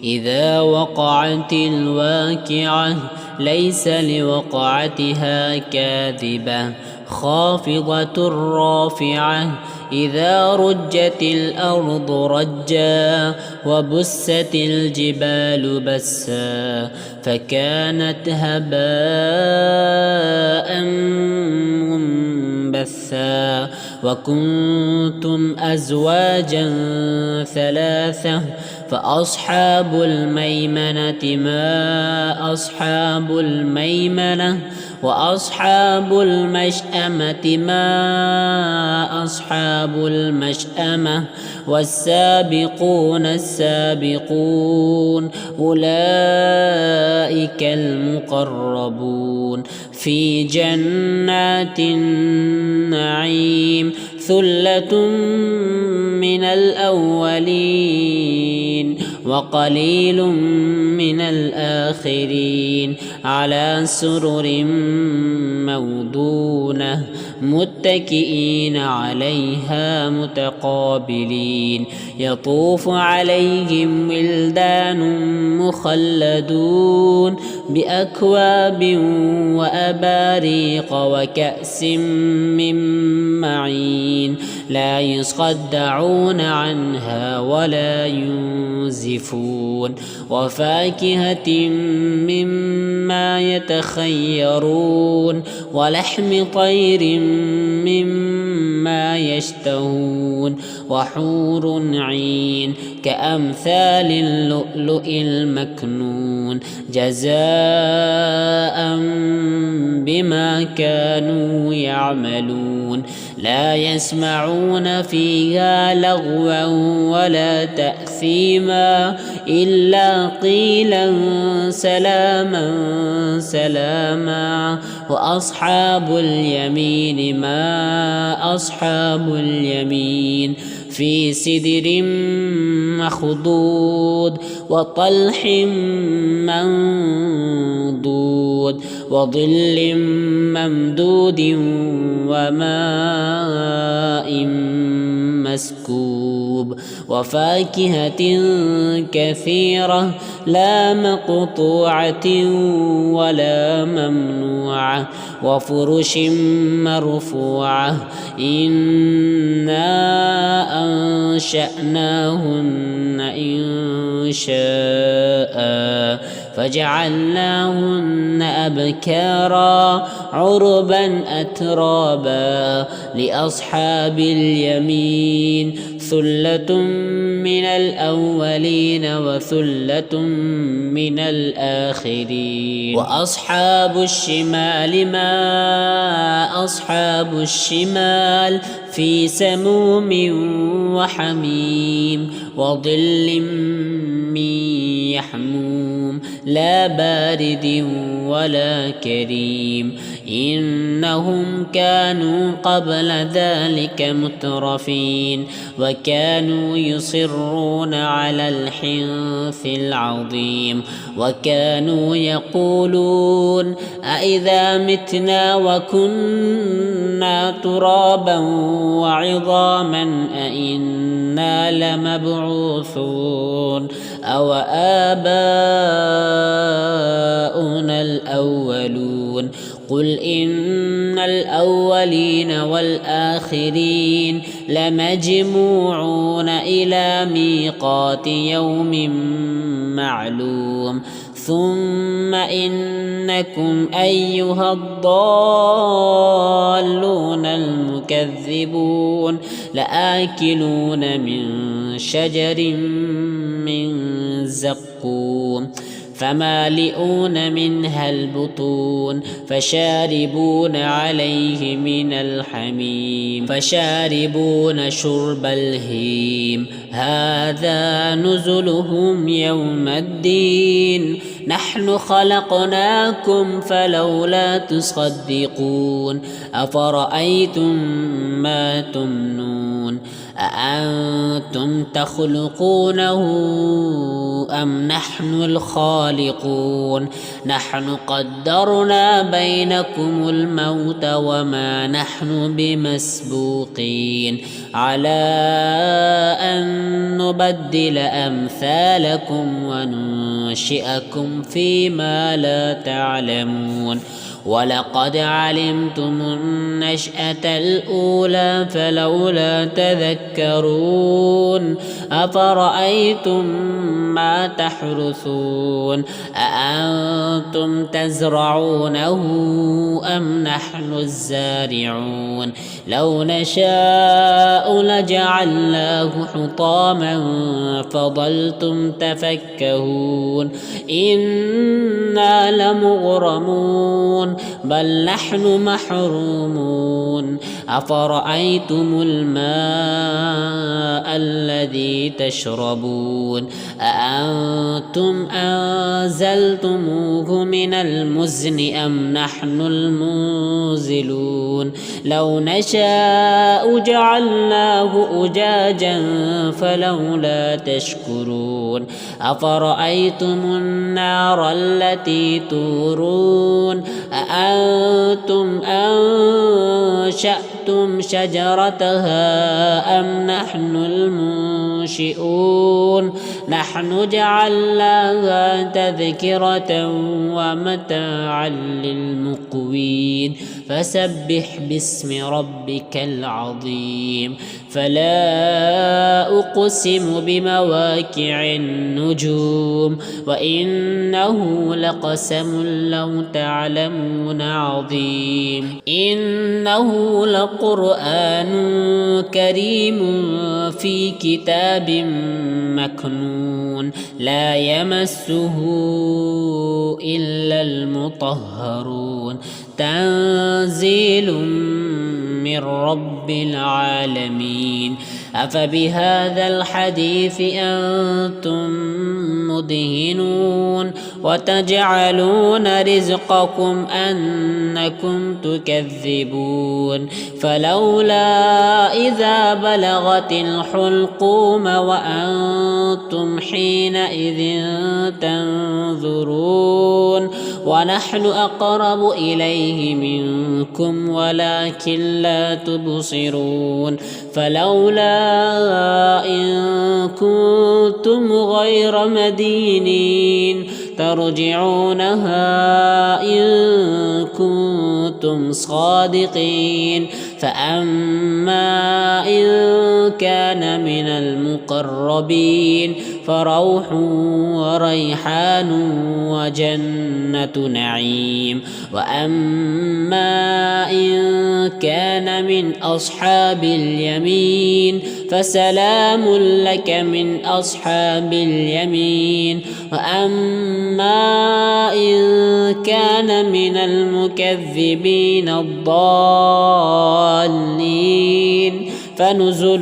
إذا وقعت الواقعة ليس لوقعتها كاذبة خافضة رافعة إذا رجت الأرض رجا وبست الجبال بسا فكانت هباء منبثا وكنتم أزواجا ثلاثة فأصحاب الميمنة ما أصحاب الميمنة وأصحاب المشأمة ما أصحاب المشأمة والسابقون السابقون أولئك المقربون في جنات النعيم ثلة من الأولين وقليل من الآخرين على سرر موضونة متكئين عليها متقابلين يطوف عليهم ولدان مخلدون بأكواب وأباريق وكأس من معين لا يصدعون عنها ولا ينزفون وفاكهة مما يتخيرون ولحم طير مما يشتهون وحور عين كأمثال اللؤلؤ المكنون جزاء بما كانوا يعملون لا يسمعون فيها لغوا ولا تأثيما إلا قيلا سلاما سلاما وأصحاب اليمين ما أصحاب اليمين في سدر مخضود وطلح منضود وظل ممدود وماء مسكوب وفاكهة كثيرة لا مقطوعة ولا ممنوعة وفرش مرفوعة إنا أنشأناهن إنشاء فجعلناهن أبكارا عربا أترابا لأصحاب اليمين ثلة من الأولين وثلة من الآخرين وأصحاب الشمال ما أصحاب الشمال في سموم وحميم وظل من يحموم لا بارد ولا كريم إنهم كانوا قبل ذلك مترفين وكانوا يصرون على الحنث العظيم وكانوا يقولون أإذا متنا وكنا ترابا وعظاما أإنا لمبعوثون أو آباؤنا الأولون قل إن الأولين والآخرين لمجموعون إلى ميقات يوم معلوم ثم إنكم أيها الضالون المكذبون لآكلون من شجر من زقوم فمالئون منها البطون فشاربون عليه من الحميم فشاربون شرب الهيم هذا نزلهم يوم الدين نحن خلقناكم فلولا تصدقون أفرأيتم ما تمنون أأنتم تخلقونه أم نحن الخالقون نحن قدرنا بينكم الموت وما نحن بمسبوقين على أن نبدل أمثالكم وننشئكم فيما لا تعلمون ولقد علمتم النشأة الأولى فلولا تذكرون أفرأيتم ما تحرثون أأنتم تزرعونه أم نحن الزارعون لو نشاء لجعلناه حطاما فظلتم تفكهون إنا لمغرمون بل نحن محرومون أفرأيتم الماء الذي تشربون أأنتم أنزلتموه من المزن أم نحن المنزلون لو نشاء جعلناه أجاجا فلولا تشكرون أفرأيتم النار التي تورون أأنتم أنشأتم شجرتها أم نحن المنشئون نحن جعلناها تذكرة ومتاعا للمقوين فسبح باسم ربك العظيم فلا أقسم بمواقع النجوم وإنه لقسم لو تعلمون عظيم إنه لقرآن كريم في كتاب مكنون لا يمسه إلا المطهرون تنزيل من رب العالمين أفبهذا الحديث أنتم مدهنون وتجعلون رزقكم أنكم تكذبون فلولا إذا بلغت الحلقوم وأنتم حينئذ تنظرون ونحن أقرب إليه منكم ولكن لا تبصرون فلولا إن كنتم غير مدينين ترجعونها إن كنتم صادقين فأما إن كان من المقربين فروح وريحان وجنة نعيم وأما إن كان من أصحاب اليمين فسلام لك من أصحاب اليمين وأما إن كان من المكذبين الضالين فنزل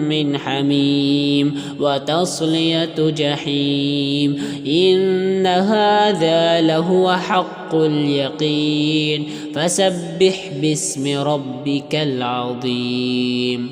من حميم وتصلية جحيم إن هذا لهو حق اليقين فسبح باسم ربك العظيم.